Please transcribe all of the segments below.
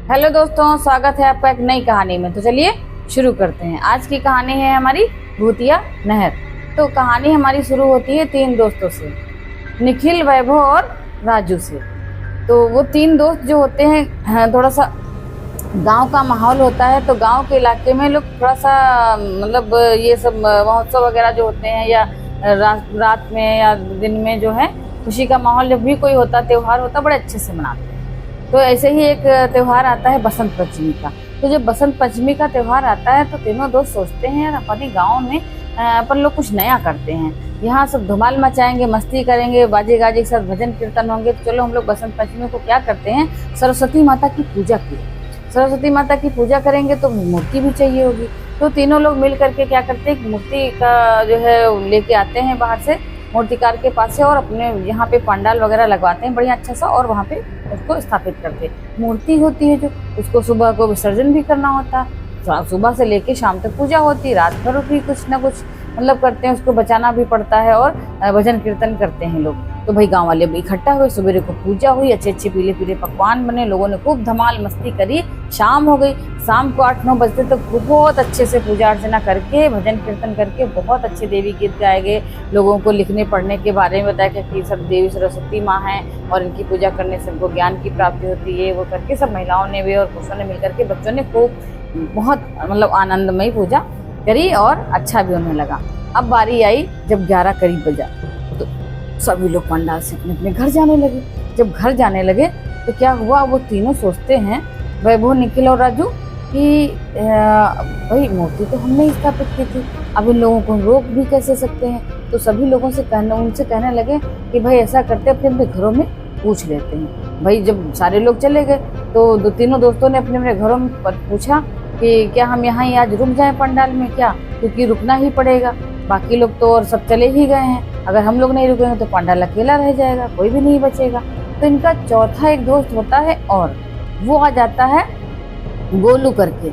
Hello दोस्तों, स्वागत है आपका एक नई कहानी में। तो चलिए शुरू करते हैं। आज की कहानी है हमारी भूतिया नहर। तो कहानी हमारी शुरू होती है 3 दोस्तों से, निखिल, वैभव और राजू से। तो वो 3 दोस्त जो होते हैं, थोड़ा सा गांव का माहौल होता है। तो गांव के इलाके में लोग थोड़ा सा मतलब ये सब महोत्सव वगैरह जो होते हैं या रात में या दिन में जो है खुशी का माहौल जब भी कोई होता, त्योहार होता, बड़े अच्छे से मनाते हैं। तो ऐसे ही एक त्योहार आता है बसंत पंचमी का। तो जब बसंत पंचमी का त्योहार आता है तो तीनों दोस्त सोचते हैं यार अपने गांव में अपन लोग कुछ नया करते हैं, यहाँ सब धमाल मचाएंगे, मस्ती करेंगे, बाजे गाजे के साथ भजन कीर्तन होंगे। तो चलो हम लोग बसंत पंचमी को क्या करते हैं, सरस्वती माता की पूजा की। सरस्वती माता की पूजा करेंगे तो मूर्ति भी चाहिए होगी। तो तीनों लोग मिल करके क्या करते हैं, मूर्ति का जो है लेके आते हैं बाहर से मूर्तिकार के पास से, और अपने यहाँ पे पंडाल वगैरह लगवाते हैं बढ़िया अच्छा सा, और वहाँ पे उसको स्थापित करते हैं। मूर्ति होती है जो, उसको सुबह को विसर्जन भी करना होता है। सुबह से लेके शाम तक पूजा होती है, रात भर भी कुछ ना कुछ मतलब करते हैं, उसको बचाना भी पड़ता है और भजन कीर्तन करते हैं लोग। तो भाई गांव वाले इकट्ठा हुए, सवेरे को पूजा हुई, अच्छे अच्छे पीले पीले पकवान बने, लोगों ने खूब धमाल मस्ती करी। शाम हो गई, शाम को 8-9 बजते तक बहुत अच्छे से पूजा अर्चना करके, भजन कीर्तन करके, बहुत अच्छे देवी गीत गाए गए। लोगों को लिखने पढ़ने के बारे में बताया कि सब देवी सरस्वती माँ हैं और इनकी पूजा करने से हमको ज्ञान की प्राप्ति होती है। वो करके सब महिलाओं ने भी और पुरुषों ने मिलकर के, बच्चों ने खूब बहुत मतलब आनंदमयी पूजा करी और अच्छा भी उन्हें लगा। अब बारी आई जब 11 करीब बजा तो सभी लोग पंडाल से अपने अपने घर जाने लगे। जब घर जाने लगे तो क्या हुआ, वो तीनों सोचते हैं, वैभव, निखिल और राजू, कि भाई मूर्ति तो हमने स्थापित की थी, अब इन लोगों को रोक भी कैसे सकते हैं। तो सभी लोगों से उनसे कहने लगे कि भाई ऐसा करते अपने अपने घरों में पूछ लेते हैं। भाई जब सारे लोग चले गए तो तीनों दोस्तों ने अपने अपने घरों में पूछा कि क्या हम यहाँ ही आज रुक जाएं पंडाल में क्या, क्योंकि रुकना ही पड़ेगा, बाकी लोग तो और सब चले ही गए हैं, अगर हम लोग नहीं रुकेंगे तो पंडाल अकेला रह जाएगा, कोई भी नहीं बचेगा। तो इनका चौथा एक दोस्त होता है और वो आ जाता है गोलू करके।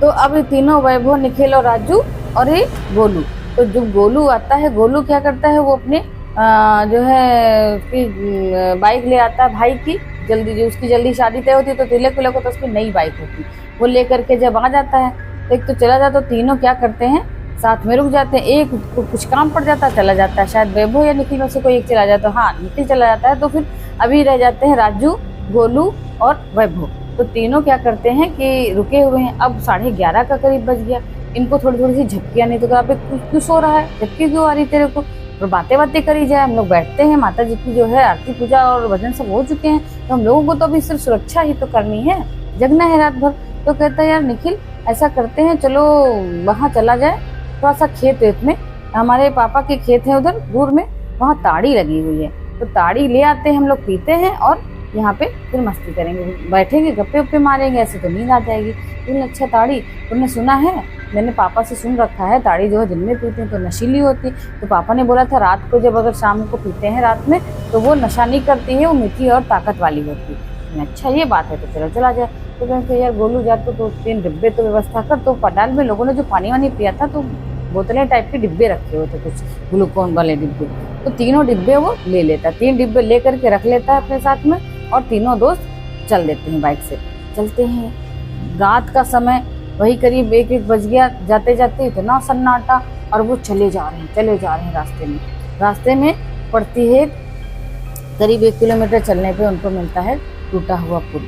तो अब तीनों, वैभव, निखिल और राजू और ये गोलू, तो जब गोलू आता है, गोलू क्या करता है, वो अपने जो है उसकी बाइक ले आता है भाई की, जल्दी जो उसकी जल्दी शादी तय होती है तो तिलक विलक होता है, उसकी नई बाइक होती, वो लेकर के जब आ जाता है तो एक तो चला जाता, तो तीनों क्या करते हैं साथ में रुक जाते हैं। एक को कुछ काम पड़ जाता है, चला जाता है, शायद वैभव या निखिल में से कोई एक चला जाता है, हाँ निखिल चला जाता है। तो फिर अभी रह जाते हैं राजू, गोलू और वैभव। तो तीनों क्या करते हैं कि रुके हुए हैं। अब 11:30 का करीब बज गया, इनको थोड़ी थोड़ी सी झपकियाँ, नहीं तो कहा पे क्यों सो रहा है, झपकी क्यों आ रही तेरे को, और बातें करी जाए। हम लोग बैठते हैं, माता जी की जो है आरती पूजा और भजन सब हो चुके हैं, तो हम लोगों को तो अभी सिर्फ सुरक्षा ही तो करनी है, जगना है रात भर। तो कहता है यार निखिल ऐसा करते हैं, चलो वहाँ चला जाए, थोड़ा सा खेत वेत में, हमारे पापा के खेत है उधर दूर में, वहाँ ताड़ी लगी हुई है, तो ताड़ी ले आते हैं, हम लोग पीते हैं और यहाँ पे फिर मस्ती करेंगे, बैठेंगे, गप्पे वप्पे मारेंगे, ऐसे तो नींद आ जाएगी। तुमने अच्छा ताड़ी तुमने सुना है, मैंने पापा से सुन रखा है, ताड़ी जो है दिन में पीते हैं तो नशीली होती, तो पापा ने बोला था रात को जब अगर शाम को पीते हैं रात में तो वो नशा नहीं करती है, वो मीठी और ताकत वाली होती है। अच्छा ये बात है, तो चलो चला जाए। तो कहते यार गोलू जा तो 3 डिब्बे तो व्यवस्था कर। तो पंडाल में लोगों ने जो पानी वानी पिया था तो बोतलें टाइप के डिब्बे रखे हुए थे, कुछ ग्लूकोन वाले डिब्बे, तो तीनों डिब्बे वो ले लेता, 3 डिब्बे ले करके रख लेता है अपने साथ में, और तीनों दोस्त चल देते हैं, बाइक से चलते हैं। रात का समय वही करीब 1-1 बज गया, जाते जाते इतना सन्नाटा, और वो चले जा रहे हैं रास्ते में पड़ती है करीब 1 किलोमीटर चलने पे उनको मिलता है टूटा हुआ पुल।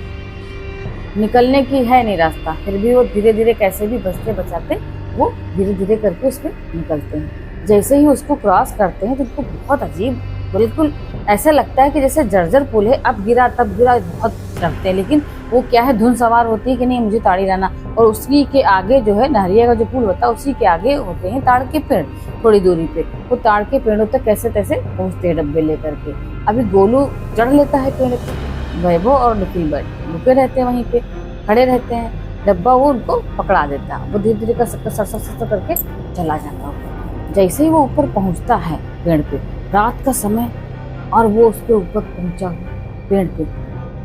निकलने की है नहीं रास्ता, फिर भी वो धीरे धीरे कैसे भी बचते बचाते वो धीरे धीरे करके उसमें निकलते हैं। जैसे ही उसको क्रॉस करते हैं तो उनको बहुत अजीब, बिल्कुल ऐसा लगता है कि जैसे जर्जर पुल है, अब गिरा तब गिरा, बहुत डरते हैं। लेकिन वो क्या है, धुन सवार होती है कि नहीं मुझे ताड़ी लाना, और उसी के आगे जो है नहरिया का जो पुल होता है उसी के आगे होते हैं ताड़ के पेड़, थोड़ी दूरी पे वो ताड़ के पेड़ों तक कैसे तैसे पहुँचते हैं डब्बे लेकर के। अभी गोलू चढ़ लेता है पेड़ पे, वैभव और निखिल रुके रहते हैं, वहीं पे खड़े रहते हैं, डब्बा वो उनको पकड़ा देता है, वो धीरे धीरे का सर करके चला जाता है। जैसे ही वो ऊपर पहुंचता है पेड़ पे, रात का समय, और वो उसके ऊपर पहुंचा पेड़ पे,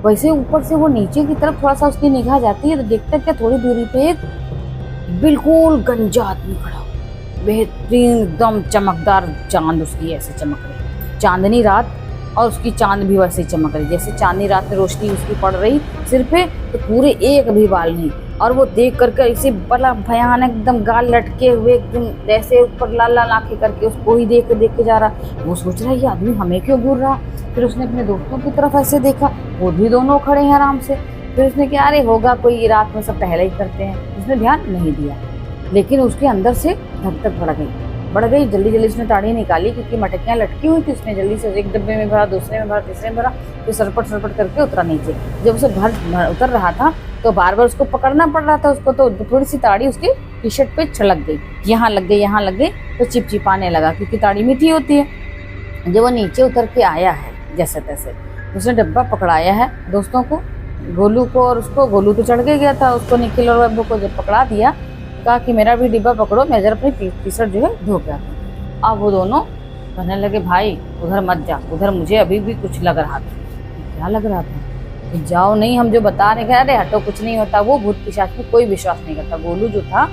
वैसे ऊपर से वो नीचे की तरफ थोड़ा सा उसकी निगाह जाती है तो देखता है क्या थोड़ी दूरी पे एक बिल्कुल गंजा आदमी खड़ा, बेहतरीन एकदम चमकदार चांद उसकी ऐसे चमक रही, चांदनी रात और उसकी चांद भी वैसे ही चमक रही, जैसे चांदनी रात में रोशनी उसकी पड़ रही सिर पे, तो पूरे एक भी बाल नहीं। और वो देख करके इसे बड़ा भयानक एकदम गाल लटके हुए एकदम जैसे ऊपर लाल लाल आंखें करके उसको ही देख के जा रहा। वो सोच रहा है ये आदमी हमें क्यों घूर रहा। फिर उसने अपने दोस्तों की तरफ ऐसे देखा, वो भी दोनों खड़े हैं आराम से। फिर उसने क्या, अरे होगा कोई, रात में सब पहले ही करते हैं, उसने ध्यान नहीं दिया। लेकिन उसके अंदर से धक धक बढ़ गई। जल्दी जल्दी उसने ताड़ी निकाली क्योंकि मटकियाँ लटकी हुई थी। उसने जल्दी से एक डब्बे में भरा, दूसरे में भरा, तीसरे में भरा, फिर सरपट करके उतरा नीचे। जब उसे उतर रहा था तो बार बार उसको पकड़ना पड़ रहा था उसको, तो थोड़ी सी ताड़ी उसकी टी शर्ट पे छलक गई, यहाँ लग गई, तो चिपचिपाने लगा क्योंकि ताड़ी मीठी होती है। जब वो नीचे उतर के आया है जैसे तैसे, उसने डब्बा पकड़ाया है दोस्तों को, गोलू को और उसको। गोलू तो चढ़ गया था, उसको निखिल और वैभव को जब पकड़ा दिया, कहा कि मेरा भी डिब्बा पकड़ो, मैं जरा अपनी टी शर्ट जो है धो के आता हूं। अब वो दोनों कहने लगे भाई उधर मत जा, उधर मुझे अभी भी कुछ लग रहा था। क्या लग रहा था? जाओ नहीं, हम जो बता रहे हैं, अरे हटो कुछ नहीं होता। वो भूत पिशाच में कोई विश्वास नहीं करता। गोलू जो था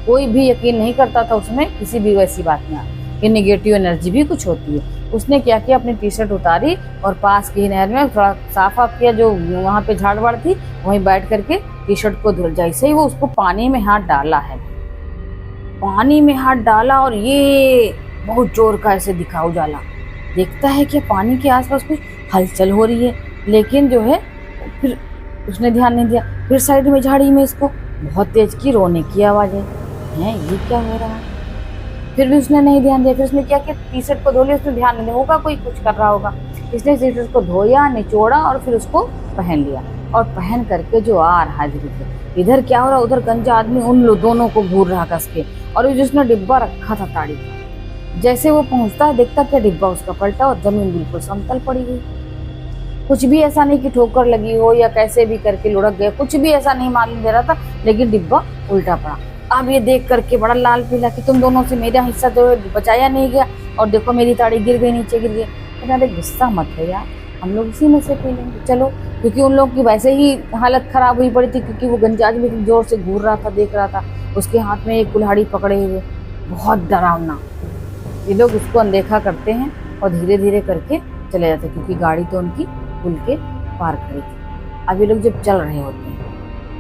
कोई भी यकीन नहीं करता था उसमें किसी भी वैसी बात में कि नेगेटिव एनर्जी भी कुछ होती है। उसने क्या किया, अपनी टी शर्ट उतारी और पास की नहर में थोड़ा साफ किया, जो वहाँ पे झाड़ वाड़ थी वहीं बैठ करके टी शर्ट को धुल। जैसे ही वो उसको पानी में हाथ डाला है, पानी में हाथ डाला और ये बहुत जोर का ऐसे दिखा उजाला, देखता है कि पानी के आसपास कुछ हलचल हो रही है, लेकिन जो है फिर उसने ध्यान नहीं दिया। फिर साइड में झाड़ी में इसको बहुत तेज की रोने की आवाज़ें हैं, ये क्या हो रहा है? फिर भी उसने नहीं ध्यान दिया। फिर उसने क्या किया, टी शर्ट को धो लिया, उसने ध्यान नहीं दिया, होगा कोई कुछ कर रहा होगा। इसने टी शर्ट को धोया, निचोड़ा और फिर उसको पहन लिया। और पहन करके जो आ रहा है धीरे धीरे, इधर क्या हो रहा, उधर गंजा आदमी उन दोनों को घूर रहा कस के। और जिसने डिब्बा रखा था ताड़ी का, जैसे वो पहुंचता है देखता क्या डिब्बा उसका पलटा और जमीन बिल्कुल समतल पड़ी गई। कुछ भी ऐसा नहीं कि ठोकर लगी हो या कैसे भी करके लुढ़क गया, कुछ भी ऐसा नहीं मालूम दे रहा था, लेकिन डिब्बा उल्टा पड़ा। अब ये देख करके बड़ा लाल पीला कि तुम दोनों से मेरा हिस्सा जो है बचाया नहीं गया, और देखो मेरी ताड़ी गिर गई, नीचे गिर गई। अरे गुस्सा मत हो यार, हम लोग इसी में से पी लेंगे चलो। क्योंकि उन लोग की वैसे ही हालत खराब हुई पड़ी थी, क्योंकि वो गंजा आदमी जोर से घूर रहा था, देख रहा था, उसके हाथ में एक कुल्हाड़ी पकड़े हुए, बहुत डरावना। ये लोग उसको अनदेखा करते हैं और धीरे धीरे करके चले जाते, क्योंकि गाड़ी तो उनकी पुल के पार खड़ी थी। अब ये लोग जब चल रहे होते हैं,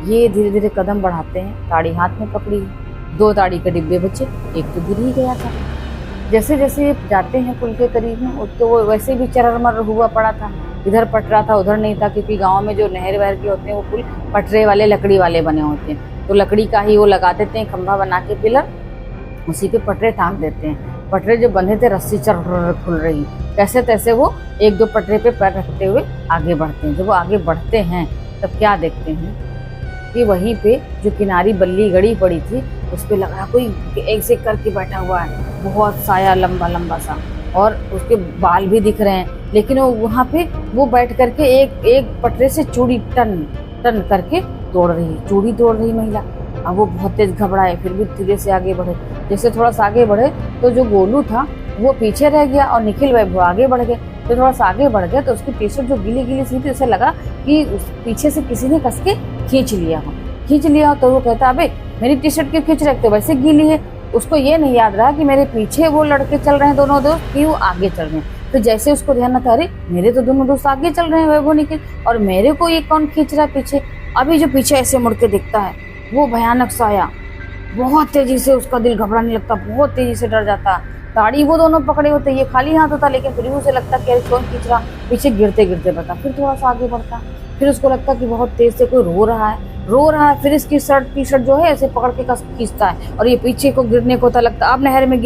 ये धीरे धीरे कदम बढ़ाते हैं, ताड़ी हाथ में पकड़ी, 2 ताड़ी के डिब्बे बचे, एक तो गिर ही गया था। जैसे जैसे जाते हैं पुल के करीब में, तो वो वैसे भी चरमर हुआ पड़ा था, इधर पटरा था उधर नहीं था, क्योंकि गांव में जो नहर वहर के होते हैं वो पुल पटरे वाले लकड़ी वाले बने होते हैं, तो लकड़ी का ही वो लगा देते हैं खंभा बना के पिलर, उसी पे पटरे टांग देते हैं। पटरे जो बंधे थे रस्सी चढ़ खुल रही, कैसे तैसे वो 1-2 पटरे पे पैर रखते हुए आगे बढ़ते हैं। जब वो आगे बढ़ते हैं तब क्या देखते हैं कि वहीं पे जो किनारी बल्ली गड़ी पड़ी थी, उस पर लगा कोई एक से करके बैठा हुआ है, बहुत साया लंबा लंबा सा, और उसके बाल भी दिख रहे हैं। लेकिन वो वहाँ पे वो बैठ करके एक पटरे से चूड़ी टन करके तोड़ रही महिला। अब वो बहुत तेज घबराए, फिर भी धीरे से आगे बढ़े। जैसे थोड़ा सा आगे बढ़े तो जो गोलू था वो पीछे रह गया और निखिल वैभव आगे बढ़ गए। तो थोड़ा सा आगे बढ़ गए तो उसकी टी शर्ट जो गीली सी थी, उसे लगा कि पीछे से किसी ने कस के खींच लिया हो। तो वो कहता, अबे मेरी टी शर्ट क्यों खींच रहे, तो वैसे गीली है। उसको ये नहीं याद रहा कि मेरे पीछे वो लड़के चल रहे हैं दोनों दोस्त, कि वो आगे चल रहे हैं। तो जैसे उसको ध्यान न था, अरे मेरे तो दोनों दोस्त आगे चल रहे हैं वैभव निखिल, और मेरे को ये कौन खींच रहा है पीछे। अभी जो पीछे ऐसे मुड़ के दिखता है वो भयानक साया, बहुत तेजी से उसका दिल घबराने लगता, बहुत तेजी से डर जाता। ताड़ी वो दोनों पकड़े होते, ये खाली हाथ होता, लेकिन फिर भी उसे लगता कि कौन खींच रहा, पीछे गिरते बता। फिर थोड़ा सा आगे बढ़ता, फिर उसको लगता कि बहुत तेज से कोई रो रहा है। फिर इसकी टी शर्ट जो है ऐसे पकड़ के खींचता है, और ये पीछे को गिरने को था, लगता अब नहर में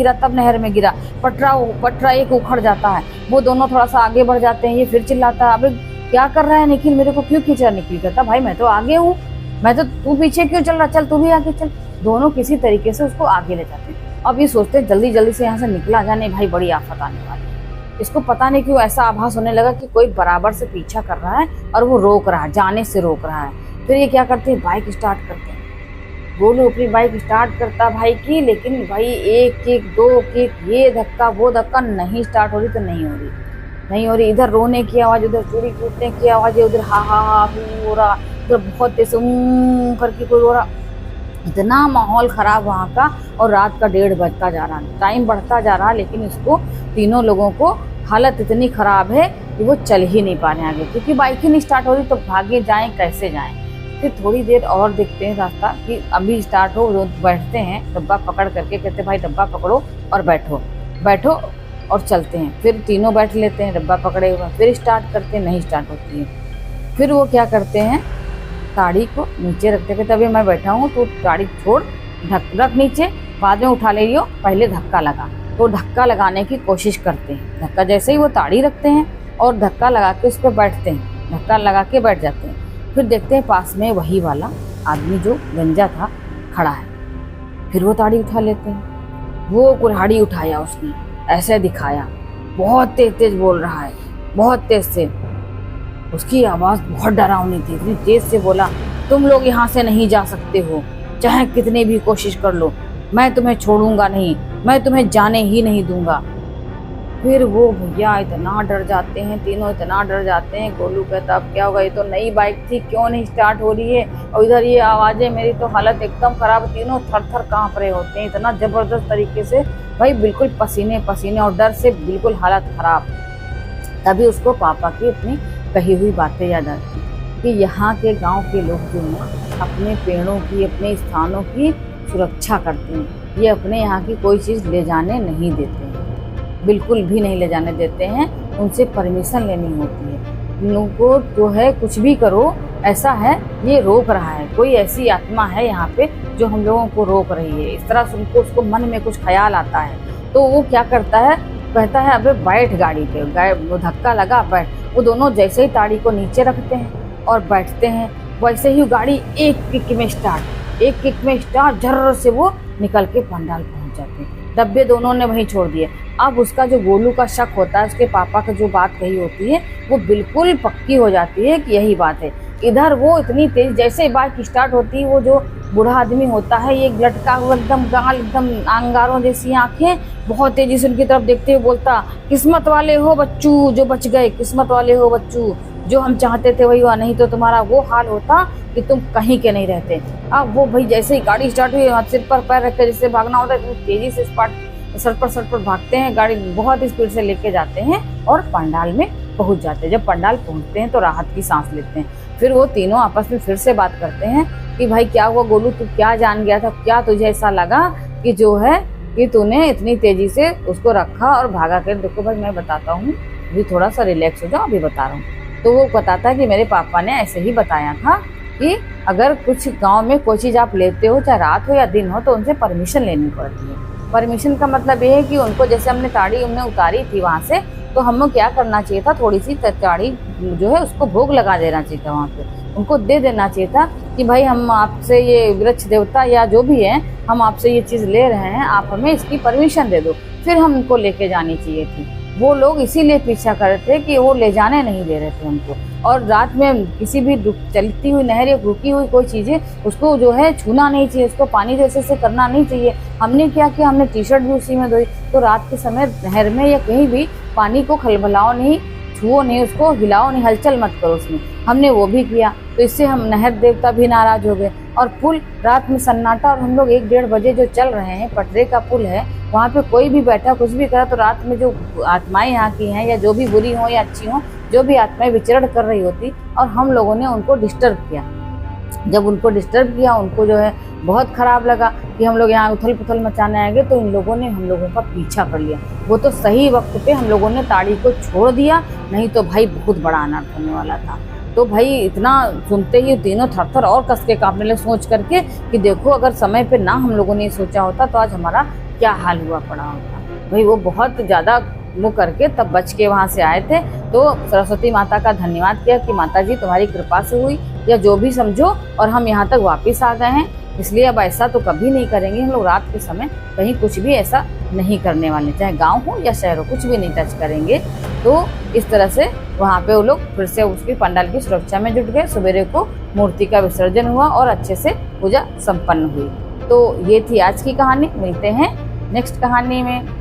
गिरा, पटरा एक उखड़ जाता है। वो दोनों थोड़ा सा आगे बढ़ जाते हैं। ये फिर चिल्लाता है, अबे क्या कर रहा है निखिल, मेरे को क्यों खींच रहा है। निखिल कहता, भाई मैं तो आगे हूँ, मैं तो, तू पीछे क्यों चल रहा, चल तू भी आगे चल। दोनों किसी तरीके से उसको आगे ले जाते हैं। अब ये सोचते हैं जल्दी से यहाँ से निकला जाने, भाई बड़ी आफत आने वाली है। इसको पता नहीं क्यों ऐसा आभास होने लगा कि कोई बराबर से पीछा कर रहा है और वो रोक रहा है, जाने से रोक रहा है। फिर ये क्या करते हैं, बाइक स्टार्ट करते हैं। गोलू अपनी बाइक स्टार्ट करता भाई की, लेकिन भाई एक किक 2 किक, ये धक्का वो धक्का, नहीं स्टार्ट हो रही तो नहीं हो रही। इधर रोने की आवाज़, उधर चूड़ी टूटने की आवाज़, उधर हा हो रहा, उधर बहुत तेज करके कोई रो रहा। इतना माहौल खराब वहाँ का, और रात का 1:30 बजता जा रहा, टाइम बढ़ता जा रहा, लेकिन इसको तीनों लोगों को हालत इतनी खराब है कि वो चल ही नहीं पा रहे हैं आगे, क्योंकि बाइक ही नहीं स्टार्ट हो रही, तो भागे जाएं कैसे जाएं। फिर थोड़ी देर और देखते हैं रास्ता कि अभी स्टार्ट हो, बैठते हैं डब्बा पकड़ करके, कहते भाई डब्बा पकड़ो और बैठो और चलते हैं। फिर तीनों बैठ लेते हैं डब्बा पकड़े हुए, फिर स्टार्ट करते हैं, नहीं स्टार्ट होती है। फिर वो क्या करते हैं, ताड़ी को नीचे रखते हैं, तभी मैं बैठा हूँ तो ताड़ी छोड़, रख नीचे, बाद में उठा ले लियो, पहले धक्का लगा। तो धक्का लगाने की कोशिश करते हैं, धक्का जैसे ही वो ताड़ी रखते हैं और धक्का लगा के उस पर बैठते हैं, धक्का लगा के बैठ जाते हैं। फिर देखते हैं पास में वही वाला आदमी जो गंजा था खड़ा है, फिर वो ताड़ी उठा लेते हैं। वो कुल्हाड़ी उठाया उसने, ऐसे दिखाया, बहुत तेज तेज बोल रहा है, बहुत तेज से, उसकी आवाज़ बहुत डरावनी थी, इतनी तेज से बोला, तुम लोग यहाँ से नहीं जा सकते हो, चाहे कितनी भी कोशिश कर लो, मैं तुम्हें छोड़ूंगा नहीं, मैं तुम्हें जाने ही नहीं दूंगा। फिर वो भैया इतना डर जाते हैं, तीनों इतना डर जाते हैं। गोलू कहता अब क्या होगा, ये तो नई बाइक थी, क्यों नहीं स्टार्ट हो रही है, और इधर ये आवाज़ें, मेरी तो हालत एकदम ख़राब। तीनों थर थर काँप रहे होते हैं इतना ज़बरदस्त तरीके से, भाई बिल्कुल पसीने पसीने और डर से बिल्कुल हालत ख़राब। तभी उसको पापा की अपनी कही हुई बातें याद आती कि यहाँ के गाँव के लोग जो हैं अपने पेड़ों की, अपने स्थानों की सुरक्षा करते हैं, ये अपने यहाँ की कोई चीज़ ले जाने नहीं देते हैं, बिल्कुल भी नहीं ले जाने देते हैं, उनसे परमिशन लेनी होती है। इन लोगों को जो है कुछ भी करो, ऐसा है ये रोक रहा है, कोई ऐसी आत्मा है यहाँ पे जो हम लोगों को रोक रही है। इस तरह से उनको, उसको मन में कुछ ख्याल आता है, तो वो क्या करता है, कहता है अबे बैठ गाड़ी पे, वो धक्का लगा बैठ। वो दोनों जैसे ही ताड़ी को नीचे रखते हैं और बैठते हैं, वैसे ही गाड़ी एक किक में स्टार्ट, झर्र से वो निकल के पंडाल पहुँच जाते हैं। डब्बे दोनों ने वहीं छोड़ दिए। अब उसका जो गोलू का शक होता है, उसके पापा का जो बात कही होती है वो बिल्कुल पक्की हो जाती है कि यही बात है। इधर वो इतनी तेज, जैसे बाइक स्टार्ट होती है, वो जो बूढ़ा आदमी होता है, ये लटका हुआ एकदम गाल, एकदम अंगारों जैसी आंखें, बहुत तेजी से उनकी तरफ देखते हुए बोलता, किस्मत वाले हो बच्चू जो बच गए, किस्मत वाले हो बच्चू, जो हम चाहते थे वही हुआ, नहीं तो तुम्हारा वो हाल होता कि तुम कहीं के नहीं रहते। अब वो भाई जैसे ही गाड़ी स्टार्ट हुई, सिर पर पैर रख के जिससे भागना होता है, तेजी से सर पर भागते हैं, गाड़ी बहुत स्पीड से लेके जाते हैं और पंडाल में पहुंच जाते हैं। जब पंडाल पहुंचते हैं तो राहत की सांस लेते हैं। फिर वो तीनों आपस में फिर से बात करते हैं कि भाई क्या हुआ गोलू, तू क्या जान गया था, क्या तुझे ऐसा लगा कि जो है कि तूने इतनी तेजी से उसको रखा और भागा कर। देखो भाई मैं बताता हूँ, अभी थोड़ा सा रिलैक्स हो जाओ, अभी बता रहा हूँ। तो वो बताता है कि मेरे पापा ने ऐसे ही बताया था कि अगर कुछ गाँव में कोई चीज़ आप लेते हो, चाहे रात हो या दिन हो, तो उनसे परमिशन लेनी पड़ती है। परमिशन का मतलब ये है कि उनको, जैसे हमने ताड़ी उन्हें उतारी थी वहाँ से, तो हमें क्या करना चाहिए था, थोड़ी सी ताड़ी जो है उसको भोग लगा देना चाहिए था, वहाँ पे उनको दे देना चाहिए था कि भाई हम आपसे ये वृक्ष देवता या जो भी है, हम आपसे ये चीज़ ले रहे हैं, आप हमें इसकी परमिशन दे दो, फिर हम उनको लेके जानी चाहिए थी। वो लोग इसीलिए पीछा कर रहे थे कि वो ले जाने नहीं दे रहे थे हमको। और रात में किसी भी चलती हुई नहर या रुकी हुई कोई चीज़ें उसको जो है छूना नहीं चाहिए, उसको पानी जैसे से करना नहीं चाहिए। हमने क्या किया, हमने टी शर्ट भी उसी में धोई। तो रात के समय नहर में या कहीं भी पानी को खलबलाओ नहीं, छुओ नहीं, उसको हिलाओ नहीं, हलचल मत करो उसमें। हमने वो भी किया, तो इससे हम नहर देवता भी नाराज हो गए। और पुल रात में सन्नाटा, और हम लोग 1-1:30 बजे जो चल रहे हैं, पटरे का पुल है, वहाँ पे कोई भी बैठा कुछ भी करा, तो रात में जो आत्माएं यहाँ की हैं, या जो भी बुरी हों या अच्छी हों, जो भी आत्माएं विचरण कर रही होती, और हम लोगों ने उनको डिस्टर्ब किया। जब उनको डिस्टर्ब किया, उनको जो है बहुत ख़राब लगा कि हम लोग यहाँ उथल पुथल मचाने आएंगे, तो इन लोगों ने हम लोगों का पीछा कर लिया। वो तो सही वक्त पे हम लोगों ने ताड़ी को छोड़ दिया, नहीं तो भाई बहुत बड़ा अनर्थ होने वाला था। तो भाई इतना सुनते ही तीनों थर-थर और कस के कांपने लगे, सोच करके कि देखो अगर समय पे ना हम लोगों ने सोचा होता तो आज हमारा क्या हाल हुआ पड़ा होता। भाई वो बहुत ज़्यादा मुँह करके तब बच के वहाँ से आए थे। तो सरस्वती माता का धन्यवाद किया कि माता जी तुम्हारी कृपा से हुई, या जो भी समझो, और हम यहाँ तक वापस आ गए हैं, इसलिए अब ऐसा तो कभी नहीं करेंगे। हम लोग रात के समय कहीं कुछ भी ऐसा नहीं करने वाले, चाहे गांव हो या शहर हो, कुछ भी नहीं टच करेंगे। तो इस तरह से वहाँ पे वो लोग फिर से उसकी पंडाल की सुरक्षा में जुट गए। सवेरे को मूर्ति का विसर्जन हुआ और अच्छे से पूजा संपन्न हुई। तो ये थी आज की कहानी। मिलते हैं नेक्स्ट कहानी में।